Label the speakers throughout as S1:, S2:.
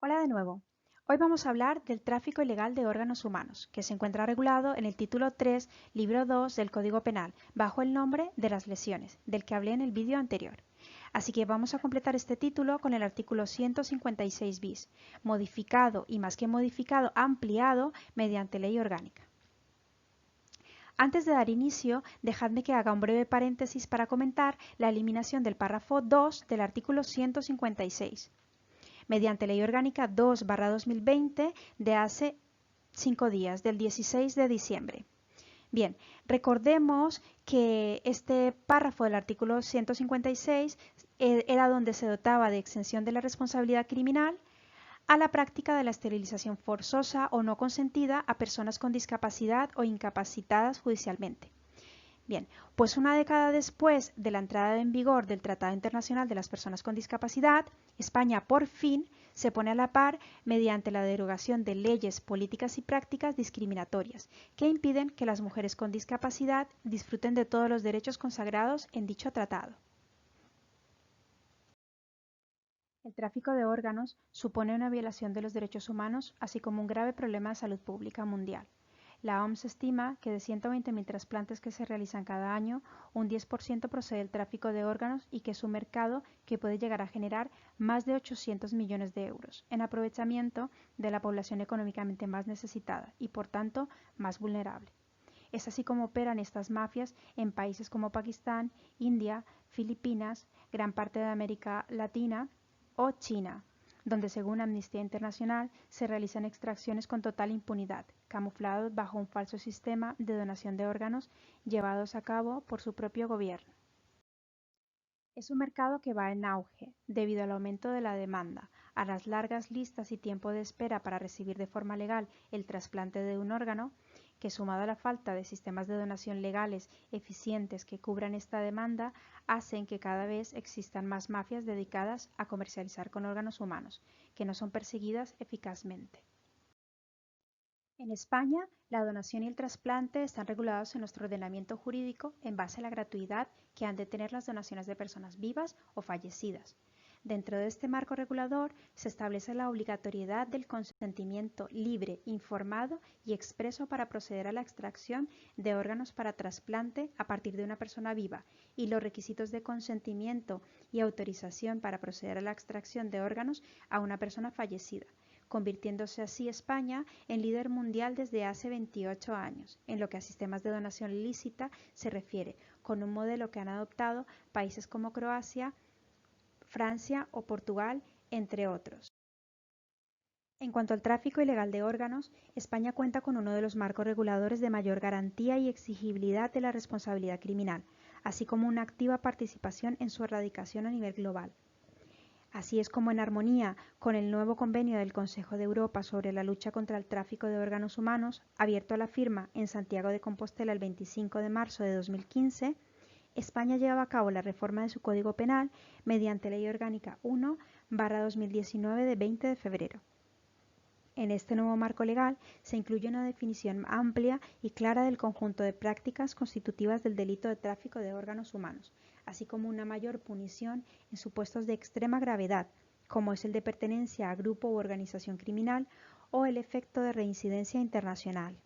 S1: Hola de nuevo. Hoy vamos a hablar del tráfico ilegal de órganos humanos, que se encuentra regulado en el título 3, libro 2 del Código Penal, bajo el nombre de las lesiones, del que hablé en el vídeo anterior. Así que vamos a completar este título con el artículo 156 bis, modificado y más que modificado, ampliado mediante ley orgánica. Antes de dar inicio, dejadme que haga un breve paréntesis para comentar la eliminación del párrafo 2 del artículo 156. Mediante Ley Orgánica 2/2020 de hace 5 días, del 16 de diciembre. Bien, recordemos que este párrafo del artículo 156 era donde se dotaba de exención de la responsabilidad criminal a la práctica de la esterilización forzosa o no consentida a personas con discapacidad o incapacitadas judicialmente. Bien, pues una década después de la entrada en vigor del Tratado Internacional de las Personas con Discapacidad, España por fin se pone a la par mediante la derogación de leyes, políticas y prácticas discriminatorias que impiden que las mujeres con discapacidad disfruten de todos los derechos consagrados en dicho tratado. El tráfico de órganos supone una violación de los derechos humanos, así como un grave problema de salud pública mundial. La OMS estima que de 120.000 trasplantes que se realizan cada año, un 10% procede del tráfico de órganos y que es un mercado que puede llegar a generar más de 800 millones de euros en aprovechamiento de la población económicamente más necesitada y, por tanto, más vulnerable. Es así como operan estas mafias en países como Pakistán, India, Filipinas, gran parte de América Latina o China, donde según Amnistía Internacional se realizan extracciones con total impunidad, camuflados bajo un falso sistema de donación de órganos llevados a cabo por su propio gobierno. Es un mercado que va en auge debido al aumento de la demanda, a las largas listas y tiempo de espera para recibir de forma legal el trasplante de un órgano, que sumado a la falta de sistemas de donación legales eficientes que cubran esta demanda, hacen que cada vez existan más mafias dedicadas a comercializar con órganos humanos, que no son perseguidas eficazmente. En España, la donación y el trasplante están regulados en nuestro ordenamiento jurídico en base a la gratuidad que han de tener las donaciones de personas vivas o fallecidas. Dentro de este marco regulador se establece la obligatoriedad del consentimiento libre, informado y expreso para proceder a la extracción de órganos para trasplante a partir de una persona viva y los requisitos de consentimiento y autorización para proceder a la extracción de órganos a una persona fallecida, convirtiéndose así España en líder mundial desde hace 28 años, en lo que a sistemas de donación lícita se refiere, con un modelo que han adoptado países como Croacia, Francia o Portugal, entre otros. En cuanto al tráfico ilegal de órganos, España cuenta con uno de los marcos reguladores de mayor garantía y exigibilidad de la responsabilidad criminal, así como una activa participación en su erradicación a nivel global. Así es como, en armonía con el nuevo convenio del Consejo de Europa sobre la lucha contra el tráfico de órganos humanos, abierto a la firma en Santiago de Compostela el 25 de marzo de 2015, España lleva a cabo la reforma de su Código Penal mediante Ley Orgánica 1/2019 de 20 de febrero. En este nuevo marco legal se incluye una definición amplia y clara del conjunto de prácticas constitutivas del delito de tráfico de órganos humanos, así como una mayor punición en supuestos de extrema gravedad, como es el de pertenencia a grupo u organización criminal o el efecto de reincidencia internacional.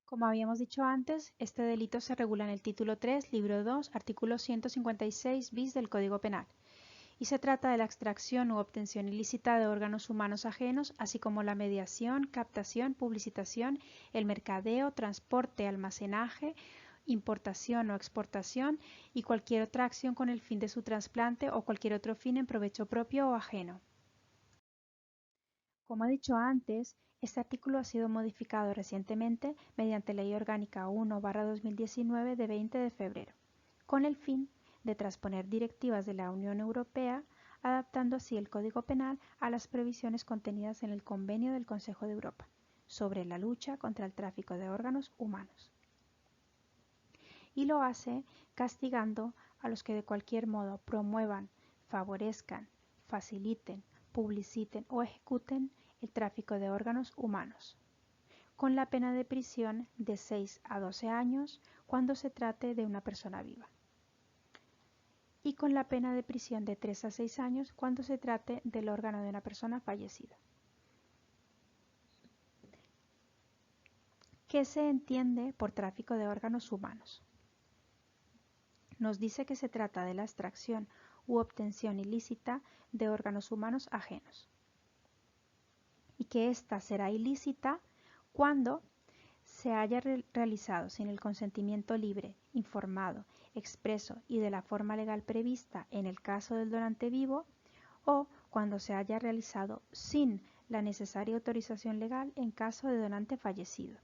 S1: Como habíamos dicho antes, este delito se regula en el título 3, libro 2, artículo 156 bis del Código Penal, y se trata de la extracción u obtención ilícita de órganos humanos ajenos, así como la mediación, captación, publicitación, el mercadeo, transporte, almacenaje, importación o exportación y cualquier otra acción con el fin de su trasplante o cualquier otro fin en provecho propio o ajeno. Como he dicho antes, este artículo ha sido modificado recientemente mediante Ley Orgánica 1/2019 de 20 de febrero, con el fin de transponer directivas de la Unión Europea, adaptando así el Código Penal a las previsiones contenidas en el Convenio del Consejo de Europa sobre la lucha contra el tráfico de órganos humanos. Y lo hace castigando a los que de cualquier modo promuevan, favorezcan, faciliten, publiciten o ejecuten el tráfico de órganos humanos, con la pena de prisión de 6 a 12 años cuando se trate de una persona viva. y con la pena de prisión de 3 a 6 años cuando se trate del órgano de una persona fallecida. ¿Qué se entiende por tráfico de órganos humanos? Nos dice que se trata de la extracción u obtención ilícita de órganos humanos ajenos y que ésta será ilícita cuando se haya realizado sin el consentimiento libre, informado, expreso y de la forma legal prevista en el caso del donante vivo o cuando se haya realizado sin la necesaria autorización legal en caso de donante fallecido.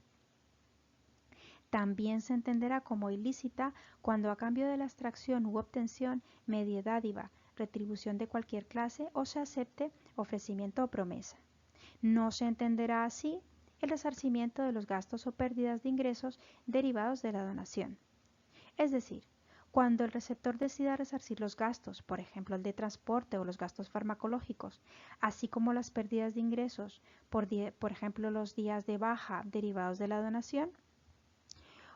S1: También se entenderá como ilícita cuando a cambio de la extracción u obtención medie dádiva, retribución de cualquier clase o se acepte ofrecimiento o promesa. No se entenderá así el resarcimiento de los gastos o pérdidas de ingresos derivados de la donación. Es decir, cuando el receptor decida resarcir los gastos, por ejemplo el de transporte o los gastos farmacológicos, así como las pérdidas de ingresos, por ejemplo los días de baja derivados de la donación,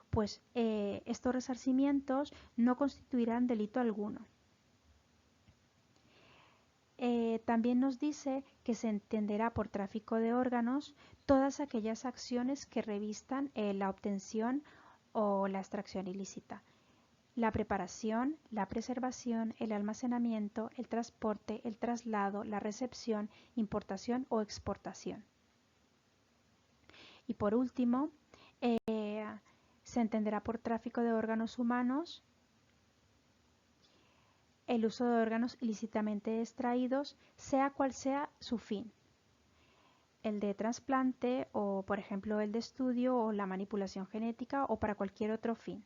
S1: pues estos resarcimientos no constituirán delito alguno. También nos dice que se entenderá por tráfico de órganos todas aquellas acciones que revistan la obtención o la extracción ilícita. La preparación, la preservación, el almacenamiento, el transporte, el traslado, la recepción, importación o exportación. Y por último, se entenderá por tráfico de órganos humanos el uso de órganos ilícitamente extraídos, sea cual sea su fin. El de trasplante o, por ejemplo, el de estudio o la manipulación genética o para cualquier otro fin.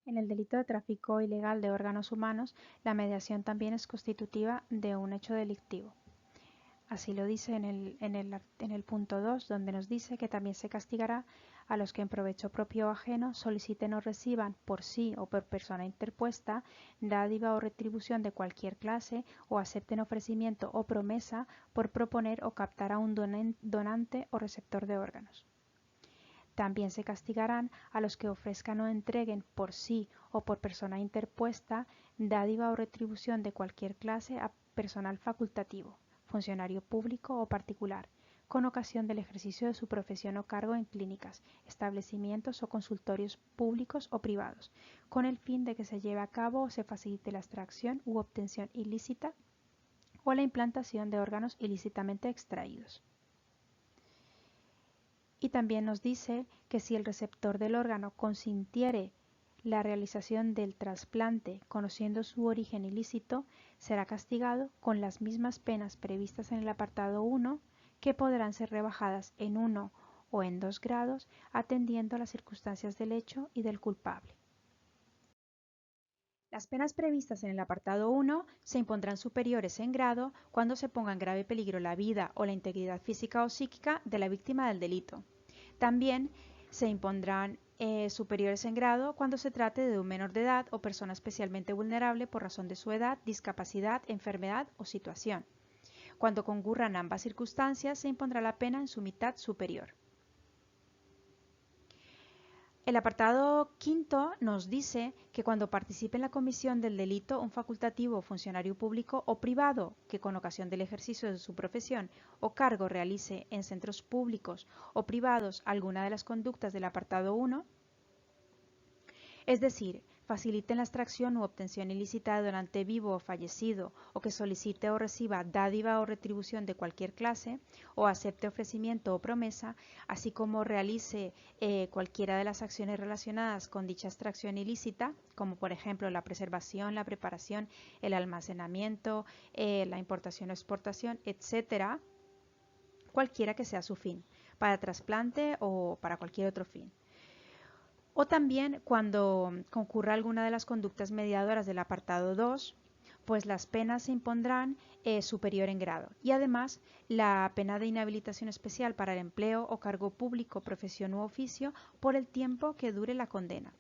S1: En el delito de tráfico ilegal de órganos humanos, la mediación también es constitutiva de un hecho delictivo. Así lo dice en el punto 2, donde nos dice que también se castigará a los que en provecho propio o ajeno soliciten o reciban por sí o por persona interpuesta dádiva o retribución de cualquier clase o acepten ofrecimiento o promesa por proponer o captar a un donante o receptor de órganos. También se castigarán a los que ofrezcan o entreguen por sí o por persona interpuesta dádiva o retribución de cualquier clase a personal facultativo, funcionario público o particular, con ocasión del ejercicio de su profesión o cargo en clínicas, establecimientos o consultorios públicos o privados, con el fin de que se lleve a cabo o se facilite la extracción u obtención ilícita o la implantación de órganos ilícitamente extraídos. Y también nos dice que si el receptor del órgano consintiere la realización del trasplante conociendo su origen ilícito, será castigado con las mismas penas previstas en el apartado 1, que podrán ser rebajadas en 1 o en 2 grados, atendiendo a las circunstancias del hecho y del culpable. Las penas previstas en el apartado 1 se impondrán superiores en grado cuando se ponga en grave peligro la vida o la integridad física o psíquica de la víctima del delito. También se impondrán superiores en grado cuando se trate de un menor de edad o persona especialmente vulnerable por razón de su edad, discapacidad, enfermedad o situación. Cuando concurran ambas circunstancias, se impondrá la pena en su mitad superior. El apartado 5 nos dice que cuando participe en la comisión del delito un facultativo, funcionario público o privado que con ocasión del ejercicio de su profesión o cargo realice en centros públicos o privados alguna de las conductas del apartado 1, es decir, faciliten la extracción u obtención ilícita de donante vivo o fallecido, o que solicite o reciba dádiva o retribución de cualquier clase, o acepte ofrecimiento o promesa, así como realice cualquiera de las acciones relacionadas con dicha extracción ilícita, como por ejemplo la preservación, la preparación, el almacenamiento, la importación o exportación, etcétera, cualquiera que sea su fin, para trasplante o para cualquier otro fin. O también cuando concurra alguna de las conductas mediadoras del apartado 2, pues las penas se impondrán superior en grado. Y además la pena de inhabilitación especial para el empleo o cargo público, profesión u oficio por el tiempo que dure la condena.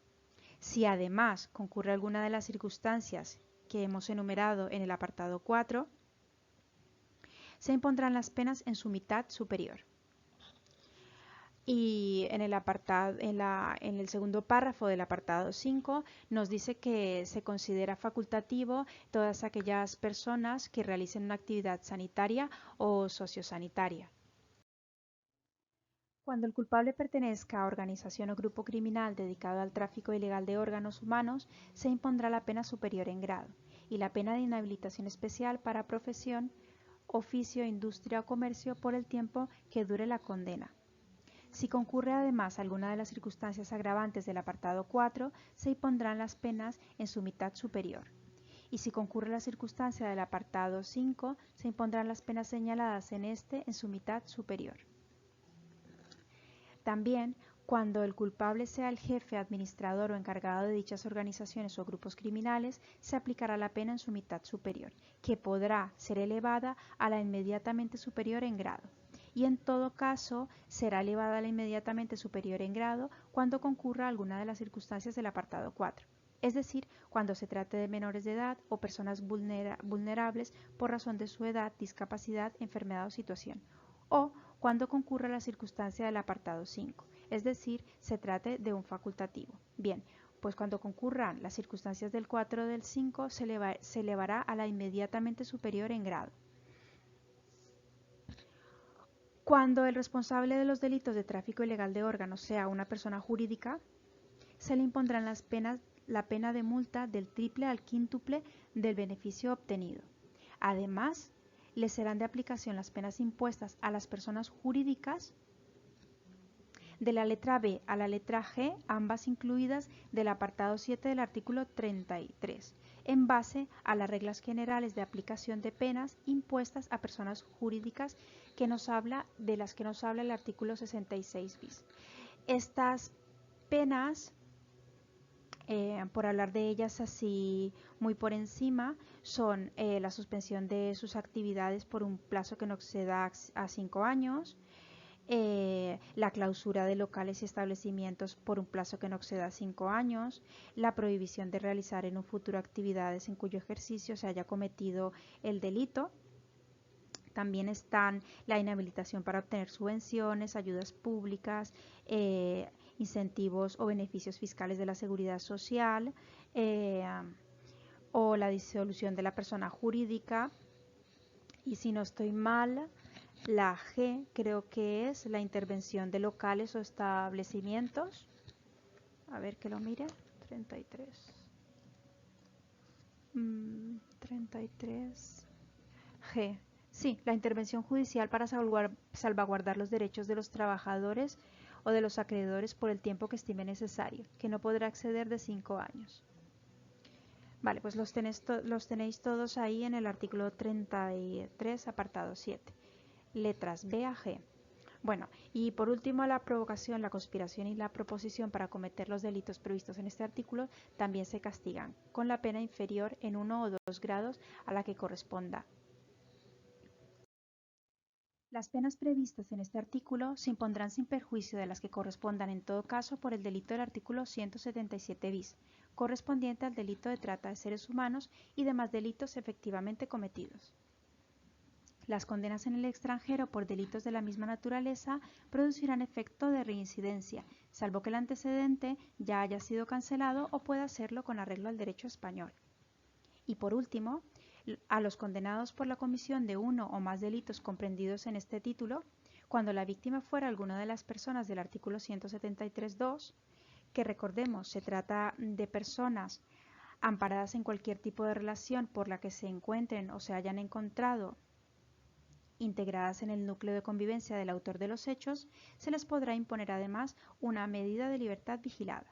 S1: Si además concurre alguna de las circunstancias que hemos enumerado en el apartado 4, se impondrán las penas en su mitad superior. Y en el en el segundo párrafo del apartado 5 nos dice que se considera facultativo todas aquellas personas que realicen una actividad sanitaria o sociosanitaria. Cuando el culpable pertenezca a organización o grupo criminal dedicado al tráfico ilegal de órganos humanos, se impondrá la pena superior en grado y la pena de inhabilitación especial para profesión, oficio, industria o comercio por el tiempo que dure la condena. Si concurre además alguna de las circunstancias agravantes del apartado 4, se impondrán las penas en su mitad superior. Y si concurre la circunstancia del apartado 5, se impondrán las penas señaladas en este en su mitad superior. También, cuando el culpable sea el jefe, administrador o encargado de dichas organizaciones o grupos criminales, se aplicará la pena en su mitad superior, que podrá ser elevada a la inmediatamente superior en grado. Y en todo caso será elevada a la inmediatamente superior en grado cuando concurra alguna de las circunstancias del apartado 4, es decir, cuando se trate de menores de edad o personas vulnerables por razón de su edad, discapacidad, enfermedad o situación, o cuando concurra la circunstancia del apartado 5, es decir, se trate de un facultativo. Bien, pues cuando concurran las circunstancias del 4 o del 5 se elevará a la inmediatamente superior en grado. Cuando el responsable de los delitos de tráfico ilegal de órganos sea una persona jurídica, se le impondrán la pena de multa del triple al quíntuple del beneficio obtenido. Además, le serán de aplicación las penas impuestas a las personas jurídicas de la letra B a la letra G, ambas incluidas del apartado 7 del artículo 33, en base a las reglas generales de aplicación de penas impuestas a personas jurídicas de las que nos habla el artículo 66 bis. Estas penas, por hablar de ellas así muy por encima, son la suspensión de sus actividades por un plazo que no exceda a 5 años, la clausura de locales y establecimientos por un plazo que no exceda 5 años, la prohibición de realizar en un futuro actividades en cuyo ejercicio se haya cometido el delito. También están la inhabilitación para obtener subvenciones, ayudas públicas, incentivos o beneficios fiscales de la seguridad social, o la disolución de la persona jurídica. Y si no estoy mal, la G creo que es la intervención de locales o establecimientos. A ver que lo mire. 33. 33. G. Sí, la intervención judicial para salvaguardar los derechos de los trabajadores o de los acreedores por el tiempo que estime necesario, que no podrá exceder de 5 años. Vale, pues los tenéis todos ahí en el artículo 33, apartado 7. Letras B a G. Bueno, y por último, la provocación, la conspiración y la proposición para cometer los delitos previstos en este artículo también se castigan con la pena inferior en 1 o 2 grados a la que corresponda. Las penas previstas en este artículo se impondrán sin perjuicio de las que correspondan en todo caso por el delito del artículo 177 bis, correspondiente al delito de trata de seres humanos y demás delitos efectivamente cometidos. Las condenas en el extranjero por delitos de la misma naturaleza producirán efecto de reincidencia, salvo que el antecedente ya haya sido cancelado o pueda hacerlo con arreglo al derecho español. Y por último, a los condenados por la comisión de uno o más delitos comprendidos en este título, cuando la víctima fuera alguna de las personas del artículo 173.2, que recordemos se trata de personas amparadas en cualquier tipo de relación por la que se encuentren o se hayan encontrado integradas en el núcleo de convivencia del autor de los hechos, se les podrá imponer además una medida de libertad vigilada.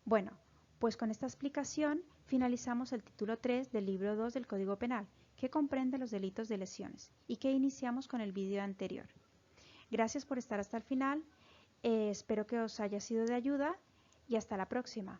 S1: Bueno, pues con esta explicación finalizamos el título 3 del libro 2 del Código Penal, que comprende los delitos de lesiones, y que iniciamos con el vídeo anterior. Gracias por estar hasta el final, espero que os haya sido de ayuda y hasta la próxima.